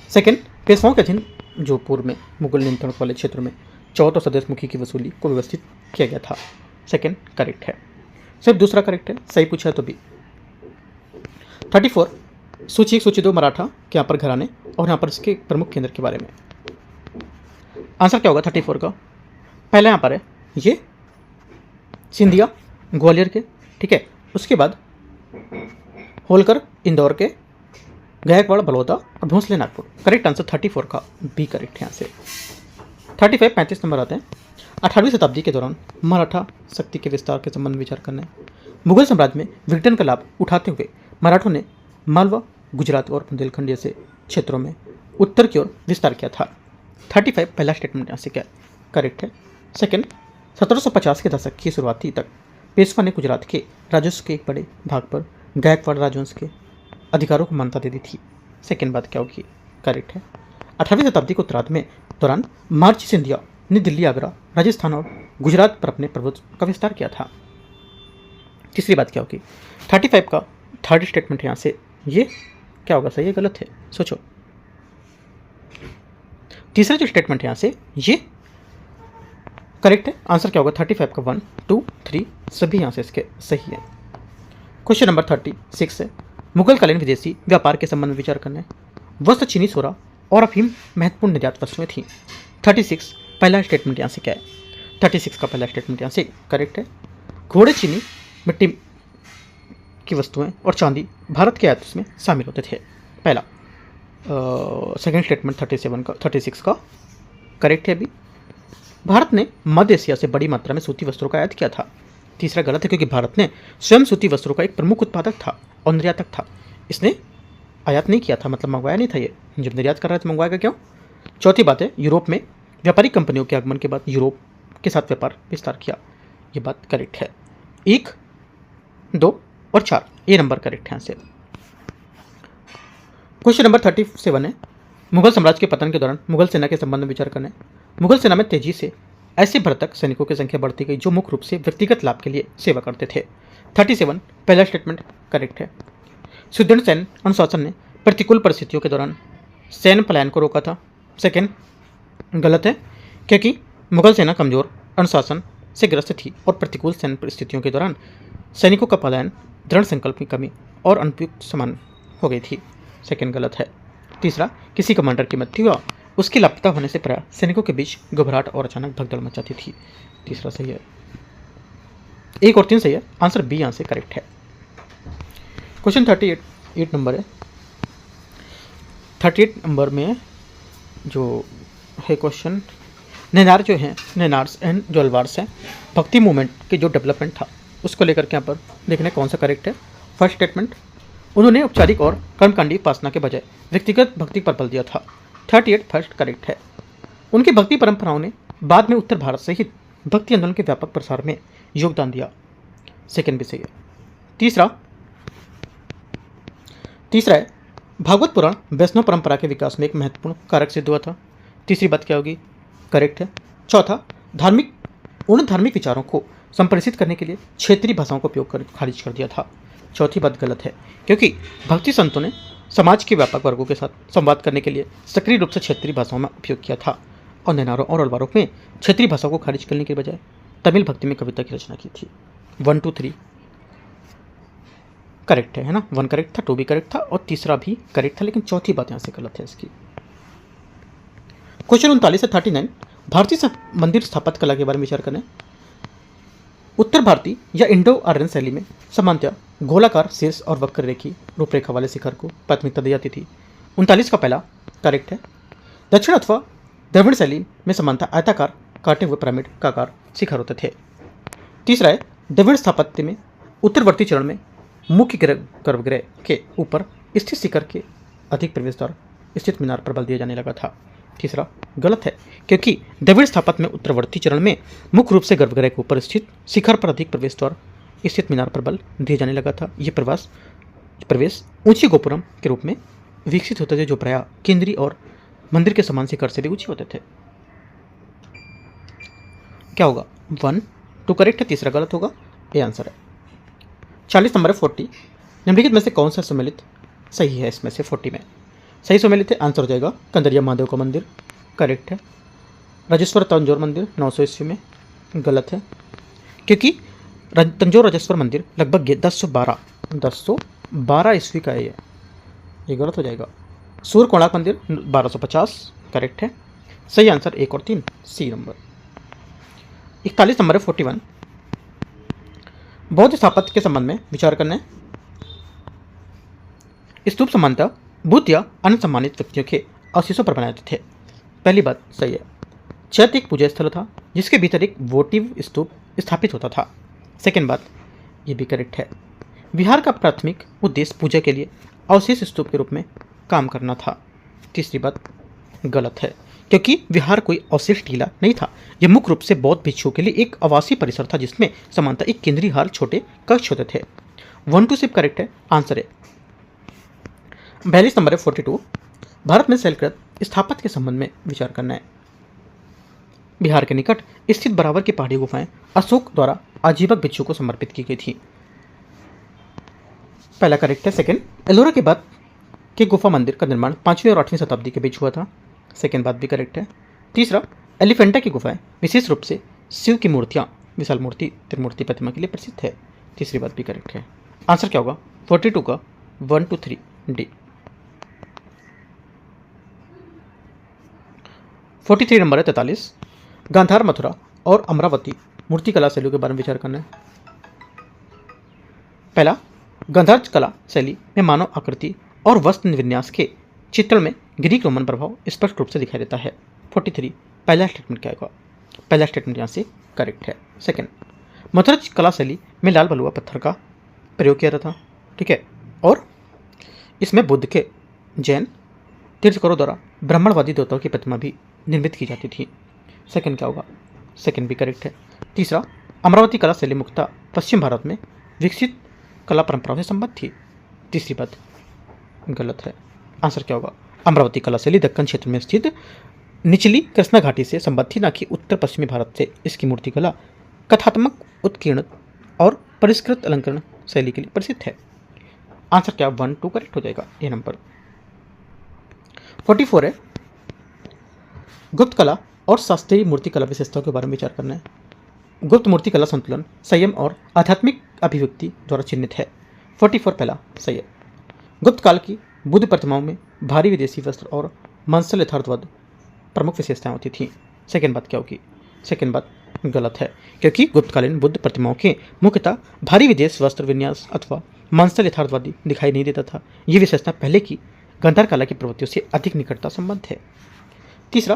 सेकेंड, पेशवाओं के अधीन जो पूर्व में मुगल नियंत्रण वाले क्षेत्र में चौथ और सरदेशमुखी की वसूली को व्यवस्थित किया गया था। सेकेंड करेक्ट है, सिर्फ दूसरा करेक्ट है, सही पूछा है तो भी। 34 सूची 1 सूची 2 मराठा के यहाँ पर घराने और यहाँ पर इसके प्रमुख केंद्र के बारे में। आंसर क्या होगा 34 का? पहला यहाँ पर है ये सिंधिया ग्वालियर के, ठीक है, उसके बाद होलकर इंदौर के, गायकवाड़ बलौदा और भोंसले नागपुर। करेक्ट आंसर 34 का बी करेक्ट है यहाँ से। 35 35 नंबर आते हैं। 18वीं शताब्दी के दौरान मराठा शक्ति के विस्तार के संबंध में विचार करना है। मुगल साम्राज्य में विघटन का लाभ उठाते हुए मराठों ने मालवा, गुजरात और बुंदेलखंड जैसे क्षेत्रों में उत्तर की ओर विस्तार किया था। 35 पहला स्टेटमेंट यहाँ से क्या करेक्ट है। सेकेंड, 1750 के दशक की शुरुआती तक पेशवा ने गुजरात के राजस्व के एक बड़े भाग पर गायकवाड़ राजवंश के अधिकारों को मान्यता दे दी थी। सेकेंड बात क्या होगी, करेक्ट है। 18वीं शताब्दी के उत्तरार्ध में दौरान मार्च सिंधिया ने दिल्ली, आगरा, राजस्थान और गुजरात पर अपने प्रभुत्व का विस्तार किया था। तीसरी बात क्या होगी, 35 का थर्ड स्टेटमेंट यहाँ से ये क्या होगा, सही है गलत है, सोचो। तीसरा जो स्टेटमेंट यहाँ से ये करेक्ट है। आंसर क्या होगा 35 का 1 2 3 सभी यहाँ से इसके सही है। क्वेश्चन नंबर 36 है, मुगलकालीन विदेशी व्यापार के संबंध में विचार करना है। वस्त्र, चीनी, सोरा और अफीम महत्वपूर्ण निर्यात वस्तुएं थीं। 36 पहला स्टेटमेंट यहाँ से क्या है, 36 का पहला स्टेटमेंट यहाँ से करेक्ट है। घोड़े, चीनी, मिट्टी की वस्तुएं और चांदी भारत के आयात में शामिल होते थे। पहला सेकेंड स्टेटमेंट 36 का करेक्ट है। अभी भारत ने मध्य एशिया से बड़ी मात्रा में सूती वस्त्रों का आयात किया था। तीसरा गलत है, क्योंकि भारत ने स्वयं सूती वस्त्रों का एक प्रमुख उत्पादक था और निर्यातक था। इसने आयात नहीं किया था, मतलब मंगवाया नहीं था। ये जब निर्यात कर रहा है तो मंगवाएगा क्यों? चौथी बात है, यूरोप में व्यापारिक कंपनियों के आगमन के बाद यूरोप के साथ व्यापार विस्तार किया। ये बात करेक्ट है। 1 2 और 4 ये नंबर करेक्ट है यहाँ से। क्वेश्चन नंबर 37 है, मुगल साम्राज्य के पतन के दौरान मुगल सेना के संबंध में विचार करना है। मुगल सेना में तेजी से ऐसे भर्तक सैनिकों की संख्या बढ़ती गई जो मुख्य रूप से व्यक्तिगत लाभ के लिए सेवा करते थे। 37 पहला स्टेटमेंट करेक्ट है। सुदृढ़ सैन्य अनुशासन ने प्रतिकूल परिस्थितियों के दौरान सैन्य पलायन को रोका था। सेकेंड गलत है, क्योंकि मुगल सेना कमजोर अनुशासन से ग्रस्त थी और प्रतिकूल सैन्य परिस्थितियों के दौरान सैनिकों का पलायन दृढ़ संकल्प की कमी और अनुपयुक्त समान हो गई थी। सेकेंड गलत है। तीसरा, किसी कमांडर की मृत्यु या उसके लापता होने से प्राय सैनिकों के बीच घबराहट और अचानक भगदड़ मच जाती थी। तीसरा सही है। 1 और 3 सही है, आंसर बी यहाँ से करेक्ट है। क्वेश्चन 38 नंबर है। 38 नंबर में जो है क्वेश्चन, नैनार जो है, नैनार्स एंड जो अलवार्स हैं, भक्ति मूवमेंट के जो डेवलपमेंट था उसको लेकर के यहाँ पर देखने कौन सा करेक्ट है। फर्स्ट स्टेटमेंट, उन्होंने औपचारिक और कर्मकांडी उपासना के बजाय व्यक्तिगत भक्ति पर बल दिया था। 38 फर्स्ट करेक्ट है। उनकी भक्ति परंपराओं ने बाद में उत्तर भारत सहित भक्ति आंदोलन के व्यापक प्रसार में योगदान दिया। सेकेंड भी सही है। तीसरा है, भागवत पुराण वैष्णव परंपरा के विकास में एक महत्वपूर्ण कारक सिद्ध हुआ था। तीसरी बात क्या होगी, करेक्ट है। चौथा, उन धार्मिक विचारों को संप्रेषित करने के लिए क्षेत्रीय भाषाओं का उपयोग कर खारिज कर दिया था। चौथी बात गलत है, क्योंकि भक्ति संतों ने समाज के व्यापक वर्गों के साथ संवाद करने के लिए सक्रिय रूप से क्षेत्रीय भाषाओं में उपयोग किया था और नैनारों और अलवारों में क्षेत्रीय भाषा को खारिज करने के बजाय तमिल भक्ति में कविता की रचना की थी। 1 2 3 करेक्ट है ना। 1 करेक्ट था, 2 भी करेक्ट था और तीसरा भी करेक्ट था, लेकिन चौथी बात यहाँ से गलत है इसकी। क्वेश्चन 39 से 39, भारतीय मंदिर स्थापत्य कला के बारे में विचार करें। उत्तर भारतीय या इंडो आर्यन शैली में सामान्यतः गोलाकार शीर्ष और वक्र रेखी रूपरेखा वाले शिखर को प्राथमिकता दी जाती थी। 39 का पहला करेक्ट है। दक्षिण अथवा द्रविड़ शैली में सामान्यतः आयताकार काटे हुए पिरामिड का आकार शिखर होते थे। तीसरा है, द्रविड़ स्थापत्य में उत्तरवर्ती चरण में मुख्य गर्भगृह के ऊपर स्थित शिखर के अधिक प्रवेश द्वार स्थित मीनार पर बल दिया जाने लगा था। तीसरा गलत है, क्योंकि द्रविड़ स्थापत्य में उत्तरवर्ती चरण में मुख्य रूप से गर्भगृह के ऊपर स्थित शिखर पर अधिक प्रवेश द्वार स्थित मीनार पर बल दिया जाने लगा था। ये प्रवेश ऊंची गोपुरम के रूप में विकसित होते थे, जो प्रायः केंद्रीय और मंदिर के समान शिखर से भी ऊंचे होते थे। क्या होगा, 1 2 करेक्ट है, तीसरा गलत होगा, ये आंसर है। 40 नंबर है 40, निम्नलिखित में से कौन सा सम्मिलित सही है। इसमें से 40 में सही सम्मिलित है, आंसर हो जाएगा कंदरिया महादेव का मंदिर, करेक्ट है। राजेश्वर तंजौर मंदिर 900 ईस्वी में, गलत है, क्योंकि तंजौर राजेश्वर मंदिर लगभग 1012 ईस्वी का है, ये गलत हो जाएगा। सूर्य कोणार्क मंदिर 1250, करेक्ट है। सही आंसर 1 और 3 सी नंबर। 41 नंबर है 41, बौद्ध स्थापत्य के संबंध में विचार करने। स्तूप सामान्यतः बुद्ध या अन्य सम्मानित व्यक्तियों के अवशेषों पर बनाए जाते थे। पहली बात सही है। चैत्य एक पूजा स्थल था जिसके भीतर एक वोटिव स्तूप स्थापित होता था। सेकेंड बात, ये भी करेक्ट है। विहार का प्राथमिक उद्देश्य पूजा के लिए अवशेष स्तूप के रूप में काम करना था। तीसरी बात गलत है, क्योंकि विहार कोई अवशेष टीला नहीं था। यह मुख्य रूप से बौद्ध भिक्षुओं के लिए एक आवासीय परिसर था, जिसमें सामान्यतः एक केंद्रीय हाल छोटे कक्ष होते थे। 1 2 सिर्फ करेक्ट है, आंसर है। 42 नंबर है 42, भारत में शैलकृत स्थापत्य के संबंध में विचार करना है। बिहार के निकट स्थित बराबर की पहाड़ी गुफाएं अशोक द्वारा आजीवक भिक्षु को समर्पित की गई थी। पहला करेक्ट है। सेकंड, एलोरा के बाद के गुफा मंदिर का निर्माण 5वीं और 8वीं शताब्दी के बीच हुआ था। सेकंड बात भी करेक्ट है। तीसरा, एलिफेंटा की गुफाएं विशेष रूप से शिव की मूर्तियां, विशाल मूर्ति, त्रिमूर्ति प्रतिमा के लिए प्रसिद्ध है। तीसरी बात भी करेक्ट है। आंसर क्या होगा 42 का 1 2 3 डी। 43 नंबर है 43, गांधार, मथुरा और अमरावती मूर्तिकला शैलियों के बारे में विचार करना है। पहला, गांधार कला शैली में मानव आकृति और वस्त्र विन्यास के चित्रण में ग्रीक रोमन प्रभाव स्पष्ट रूप से दिखाई देता है। 43 पहला स्टेटमेंट क्या होगा, पहला स्टेटमेंट यहाँ से करेक्ट है। सेकंड, मथुरा कला शैली में लाल बलुआ पत्थर का प्रयोग किया जाता था, ठीक है, और इसमें बुद्ध के जैन तीर्थकरों द्वारा ब्राह्मणवादी देवताओं की प्रतिमा भी निर्मित की जाती थी। सेकंड क्या होगा, सेकंड भी करेक्ट है। तीसरा, अमरावती कला शैली मुख्यतः पश्चिम भारत में विकसित कला परंपराओं से संबद्ध थी। तीसरी बात गलत है। आंसर क्या होगा, अमरावती कला शैली दक्कन क्षेत्र में स्थित निचली कृष्णा घाटी से संबद्ध थी, न कि उत्तर पश्चिमी भारत से। इसकी मूर्तिकला कथात्मक, उत्कीर्ण और परिष्कृत अलंकरण शैली के लिए प्रसिद्ध है। आंसर क्या 1 2 करेक्ट हो जाएगा ये नंबर। 44 है गुप्त कला और शास्त्रीय मूर्तिकला विशेषताओं के बारे में विचार करना है। गुप्त मूर्तिकला संतुलन, संयम और आध्यात्मिक अभिव्यक्ति द्वारा चिन्हित है। 44 पहला सही है। गुप्त काल की बुद्ध प्रतिमाओं में भारी विदेशी वस्त्र और मंसल यथार्थवाद प्रमुख विशेषताएं होती थीं। सेकेंड बात क्या होगी? सेकेंड बात गलत है, क्योंकि गुप्तकालीन बुद्ध प्रतिमाओं के मुख्यतः भारी विदेश वस्त्र विन्यास अथवा मंसल यथार्थवादी दिखाई नहीं देता था। ये विशेषता पहले की गांधार कला की प्रवृत्तियों से अधिक निकटता संबंध है। तीसरा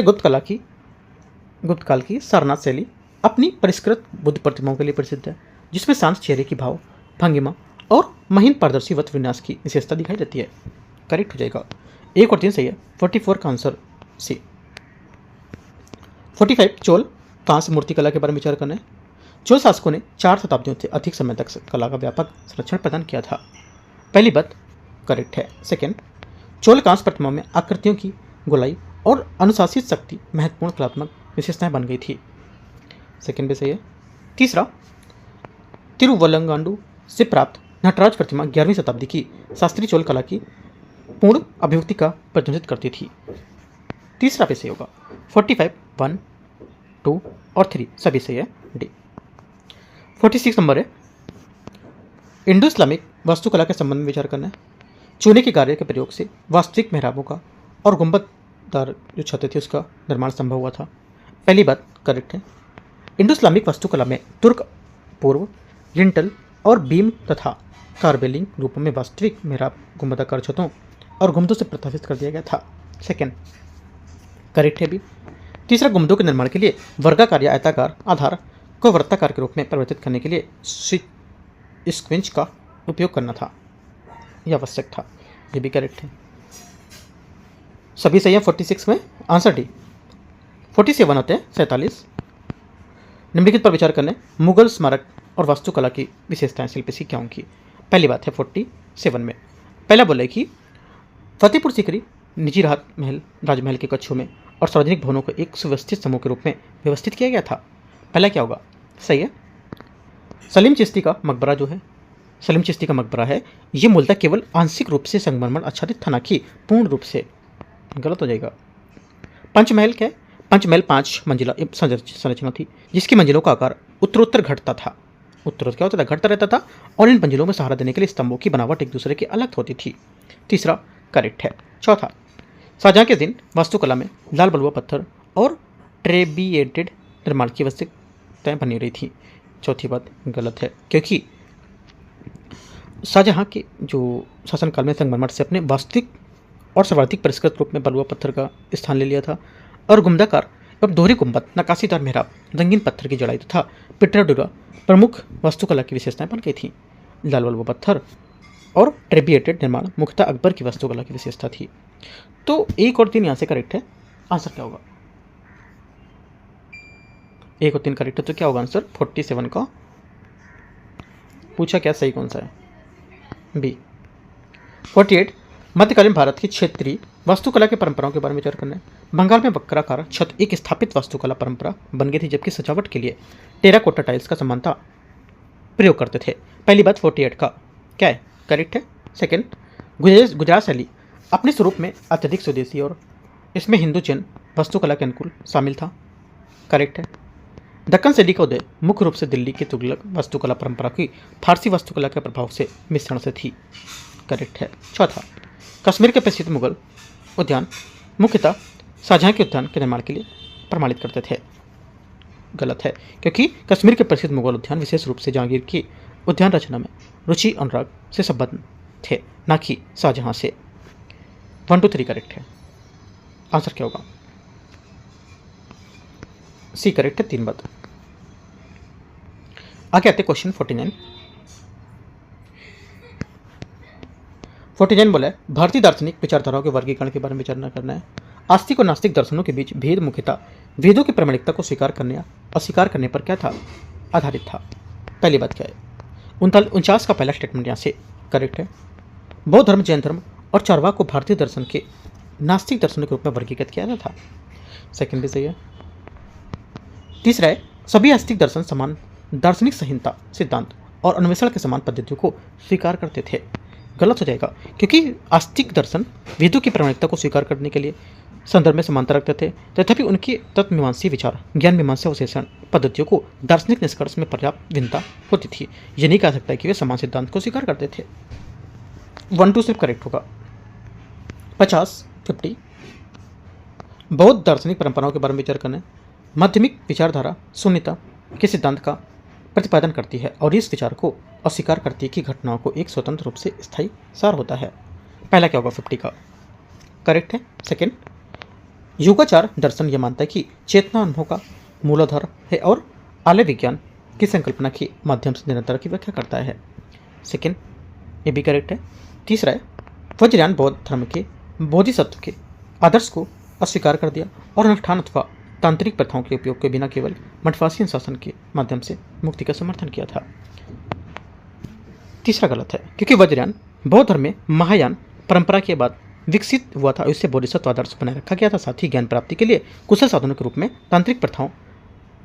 गुप्त काल की सारनाथ शैली अपनी परिष्कृत बुद्ध प्रतिमाओं के लिए प्रसिद्ध है, जिसमें शांत चेहरे की भाव, भंगिमा और महीन पारदर्शी वस्त्र विन्यास की विशेषता दिखाई देती है। करेक्ट हो जाएगा। 1 और 3 सही है। 44 का आंसर सी। 45 चोल कांस्य मूर्तिकला के बारे में विचार करना है। चोल शासकों ने 4 शताब्दियों से अधिक समय तक कला का व्यापक संरक्षण प्रदान किया था। पहली बात करेक्ट है। सेकेंड, चोल कांस्य प्रतिमाओं में आकृतियों की गोलाई और अनुशासित शक्ति महत्वपूर्ण कलात्मक विशेषताएं बन गई थी। सेकेंड भी सही है। तीसरा, तिरुवलंगाडु से प्राप्त नटराज प्रतिमा 11वीं शताब्दी की शास्त्रीय चोल कला की पूर्ण अभिव्यक्ति का प्रतिनिधित्व करती थी। तीसरा भी सही होगा। 45 1 2 और 3 सभी सही है। डी। 46 नंबर है इंडो इस्लामिक वास्तुकला के संबंध में विचार करना है। चूने के कार्य के प्रयोग से वास्तविक मेहराबों का और गुंबददार जो छतें थी उसका निर्माण संभव हुआ था। पहली बात करेक्ट है। इंडो इस्लामिक वास्तुकला में तुर्क पूर्व, लिंटल और बीम तथा कार्बेलिंग रूपों में वास्तविक मेहराब गुंबदाकार छतों और गुंबदों से प्रतिष्ठित कर दिया गया था। सेकेंड करेक्ट है भी। तीसरा, गुंबदों के निर्माण के लिए वर्गाकार या आयताकार आधार को वृत्ताकार के रूप में परिवर्तित करने के लिए स्क्विंच का उपयोग करना था, यह आवश्यक था। ये भी करेक्ट है। सभी सही है। 46 में आंसर डी। 47 होते हैं 47। निम्नलिखित पर विचार करने मुगल स्मारक और वास्तुकला की विशेषताएं शिल्प की क्या होंगी? पहली बात है 47 में पहला बोले कि फतेहपुर सीकरी निजी राजमहल के कक्षों में और सार्वजनिक भवनों को एक सुव्यवस्थित समूह के रूप में व्यवस्थित किया गया था। पहला क्या होगा? सही है। सलीम चिश्ती का मकबरा जो है, सलीम चिश्ती का मकबरा है, ये मूलतः केवल आंशिक रूप से संगमरमर आच्छादित था, ना कि पूर्ण रूप से। गलत हो जाएगा। पंचमहल क्या है? पंचमहल 5 मंजिला संरचना थी, जिसकी मंजिलों का आकार उत्तरोत्तर घटता था। उत्तरोत्तर क्या होता था? घटता रहता था। और इन मंजिलों में सहारा देने के लिए स्तंभों की बनावट एक दूसरे के अलग होती थी। तीसरा करेक्ट है। चौथा, शाहजहां के दिन वास्तुकला में लाल बलुआ पत्थर और ट्रेबिएटेड निर्माण की आवश्यकताएं बनी रही थी। चौथी बात गलत है, क्योंकि शाहजहां के जो शासनकाल में संगमरमर से अपने वास्तविक और सर्वाधिक परिष्कृत रूप में बलुआ पत्थर का स्थान ले लिया था। और गुंबदाकार एवं दोहरी गुंबद, नक्काशीदार मेहराब, रंगीन पत्थर की जड़ाई तथा पिटराडुरा प्रमुख वास्तुकला की विशेषताएं बन गई थी। लाल बलुआ पत्थर और ट्रेबिएटेड निर्माण मुख्यतः अकबर की वास्तुकला की विशेषता थी। तो 1 और 3 यहाँ से करेक्ट है। आंसर क्या होगा? 1 और 3 करेक्ट है, तो क्या होगा आंसर? 47 का पूछा क्या सही कौन सा है? बी। 48 मध्यकालीन भारत की क्षेत्रीय वास्तुकला की परंपराओं के बारे में विचार करना है। बंगाल में वक्राकार छत एक स्थापित वास्तुकला परंपरा बन गई थी, जबकि सजावट के लिए टेराकोटा टाइल्स का समानता प्रयोग करते थे। पहली बात 48 का क्या है? करेक्ट है। सेकेंड, गुजरात शैली अपने स्वरूप में अत्यधिक स्वदेशी और इसमें हिंदू जैन वास्तुकला के अनुकूल शामिल था। करेक्ट है। दक्कन शैली का उदय मुख्य रूप से दिल्ली की तुगलक वास्तुकला परंपरा की फारसी वास्तुकला के प्रभाव से मिश्रण से थी। करेक्ट है। चौथा, कश्मीर के प्रसिद्ध मुगल उद्यान मुख्यतः शाहजहां के उद्यान के निर्माण के लिए प्रमाणित करते थे। गलत है, क्योंकि कश्मीर के प्रसिद्ध मुगल उद्यान विशेष रूप से जहांगीर की उद्यान रचना में रुचि अनुराग से संबद्ध थे, न कि शाहजहां से। 1 2 3 करेक्ट है। आंसर क्या होगा? सी करेक्ट है। 3 बात। आगे आते क्वेश्चन 49। 49 बोला है भारतीय दार्शनिक विचारधाराओं के वर्गीकरण के बारे में विचार करना है। आस्तिक और नास्तिक दर्शनों के बीच भेद मुख्यतः वेदों की प्रामाणिकता को स्वीकार करने या अस्वीकार करने पर क्या था? आधारित था। पहली बात क्या है? 49 का पहला स्टेटमेंट यहाँ से करेक्ट है। बौद्ध धर्म, जैन धर्म और चारवाक को भारतीय दर्शन के नास्तिक दर्शनों के रूप में वर्गीकृत किया गया था। सेकेंड भी सही है। तीसरा है सभी आस्तिक दर्शन समान दार्शनिक संहिता, सिद्धांत और अन्वेषण के समान पद्धतियों को स्वीकार करते थे। गलत हो जाएगा, क्योंकि आस्तिक दर्शन वेदों की प्रामाणिकता को स्वीकार करने के लिए संदर्भ में समानता रखते थे, तथापि उनकी तत्वमीमांसी विचार, ज्ञान मीमांसा विशेषण पद्धतियों को दार्शनिक निष्कर्ष में पर्याप्त भिन्नता होती थी। ये नहीं कह सकता कि वे समान सिद्धांत को स्वीकार करते थे। 1-2 सिर्फ करेक्ट होगा। 50-50 बौद्ध दार्शनिक परंपराओं के बारे में विचार करने। माध्यमिक विचारधारा शून्यता के सिद्धांत का प्रतिपादन करती है और इस विचार को अस्वीकार करती है कि घटनाओं को एक स्वतंत्र रूप से स्थायी सार होता है। पहला क्या होगा 50 का? करेक्ट है। सेकेंड, योगाचार दर्शन यह मानता है कि चेतना अनुभव का मूलाधार है और आलय विज्ञान की संकल्पना के माध्यम से निरंतर की व्याख्या करता है। सेकेंड, ये भी करेक्ट है। तीसरा है, वज्रयान बौद्ध धर्म के बोधिसत्व के आदर्श को अस्वीकार कर दिया और अनुष्ठान अथवा तांत्रिक प्रथाओं के उपयोग के बिना केवल मठवासी शासन के माध्यम से मुक्ति का समर्थन किया था। तीसरा गलत है, क्योंकि वज्रयान बौद्ध धर्म में महायान परंपरा के बाद विकसित हुआ था और इससे बोधिसत्व आदर्श बनाए रखा गया था। साथ ही ज्ञान प्राप्ति के लिए कुशल साधनों के रूप में तांत्रिक प्रथाओं,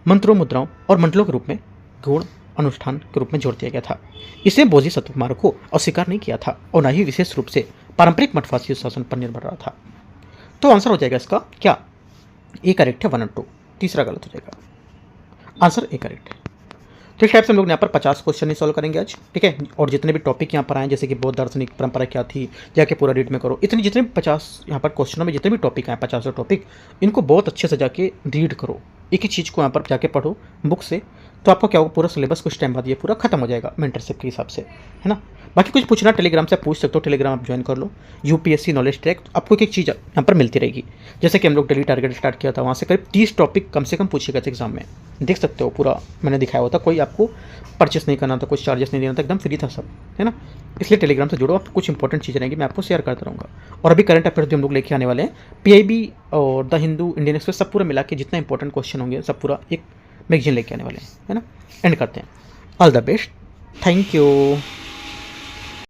मंत्रों, मुद्राओं और मंडलों के रूप में गौण अनुष्ठान के रूप में जोड़ दिया गया था। इसे बोधिसत्व मार्ग को अस्वीकार नहीं किया था और न ही विशेष रूप से पारंपरिक मठवासी शासन पर निर्भर रहा था। तो आंसर हो जाएगा इसका क्या? ए करेक्ट है 1 और 2। तीसरा गलत हो जाएगा। आंसर ए करेक्ट है। तो इस टाइप से हम लोग यहाँ पर 50 क्वेश्चन ही सॉल्व करेंगे आज, ठीक है। और जितने भी टॉपिक यहाँ पर आए, जैसे कि बौद्ध दार्शनिक परंपरा क्या थी, जाके पूरा रीड में करो। इतने जितने 50 यहाँ पर क्वेश्चनों में जितने भी टॉपिक आए, 50 टॉपिक, इनको बहुत अच्छे से जाके रीड करो। एक ही चीज़ को यहाँ पर जाके पढ़ो बुक से, तो आपको क्या होगा, पूरा सिलेबस कुछ टाइम बाद ये पूरा खत्म हो जाएगा मेंटरशिप के हिसाब से, है ना। बाकी कुछ पूछना टेलीग्राम से पूछ सकते हो, टेलीग्राम आप ज्वाइन कर लो। यूपीएससी नॉलेज ट्रैक, तो आपको एक चीज़ यहाँ पर मिलती रहेगी। जैसे कि हम लोग डेली टारगेट स्टार्ट किया था, वहाँ से करीब 30 टॉपिक कम से कम पूछे गए थे एग्जाम में, देख सकते हो। पूरा मैंने दिखाया हुआ था, कोई आपको परचेस नहीं करना था, कुछ चार्जेस नहीं देना था, एकदम फ्री था सब, है ना। इसलिए टेलीग्राम से जुड़ो, आप कुछ इंपॉर्टेंट चीज़ें रहेंगी, मैं आपको शेयर करता रहूँगा। और अभी करंट अफेयर्स भी हम लोग लेके आने वाले हैं, पीआईबी और द हिंदू, इंडियन एक्सप्रेस, सब पूरा मिला के जितना इंपॉर्टेंट क्वेश्चन होंगे सब पूरा एक मैगजीन लेके आने वाले हैं, है ना। एंड करते हैं। All the best, thank you.